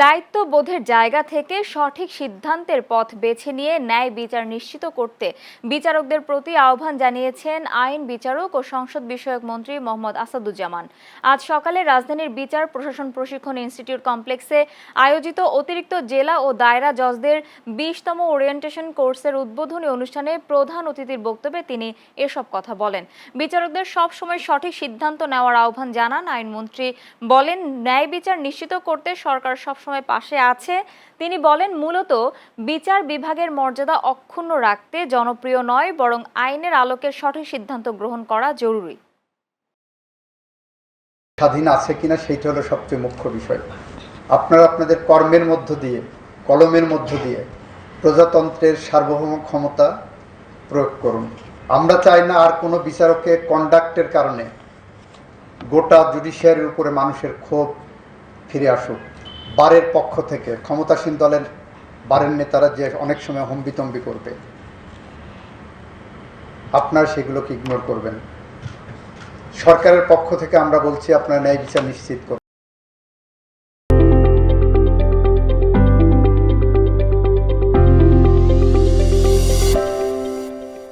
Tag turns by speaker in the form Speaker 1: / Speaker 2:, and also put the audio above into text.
Speaker 1: দায়িত্ববোধের জায়গা থেকে সঠিক সিদ্ধান্তের পথ বেছে নিয়ে ন্যায় বিচার নিশ্চিত করতে বিচারকদের প্রতি আহ্বান জানিয়েছেন আইন বিচারক ও সংসদ বিষয়ক মন্ত্রী মোহাম্মদ আসাদুজ্জামান। আজ সকালে রাজধানীর বিচার প্রশাসন প্রশিক্ষণ ইনস্টিটিউট কমপ্লেক্সে আয়োজিত অতিরিক্ত জেলা ও দায়রা জজদের 20তম ওরিয়েন্টেশন কোর্সের উদ্বোধনী অনুষ্ঠানে প্রধান অতিথির বক্তব্যে তিনি এসব কথা বলেন। বিচারকদের সবসময় সঠিক সিদ্ধান্ত নেওয়ার আহ্বান জানান আইনমন্ত্রী। বলেন, ন্যায় বিচার নিশ্চিত করতে সরকার সবসময় পাশে আছে। তিনি বলেন, মূলত বিচার বিভাগের মর্যাদা অক্ষুণ্ণ রাখতে জনপ্রিয় নয়, বরং আইনের আলোকে সঠিক সিদ্ধান্ত গ্রহণ করা জরুরি।
Speaker 2: স্বাধীন আছে কিনা সেইটা হলো সবচেয়ে মুখ্য বিষয়। আপনারা আপনাদের কর্মের মধ্য দিয়ে, কলমের মধ্য দিয়ে প্রজাতন্ত্রের সার্বভৌম ক্ষমতা প্রয়োগ করুন। আমরা চাই না আর কোনো বিচারকের কন্ডাক্টের কারণে গোটা জুডিশিয়ারির উপরে মানুষের ক্ষোভ ফিরে আসুক। বারের পক্ষ থেকে ক্ষমতাসীন দলের বারের নেতারা যে অনেক সময় হম্বিতম্বি করবে, আপনারা সেগুলোকে ইগনোর করবেন। সরকারের পক্ষ থেকে আমরা বলছি, আপনারা ন্যায় বিচার নিশ্চিত করুন।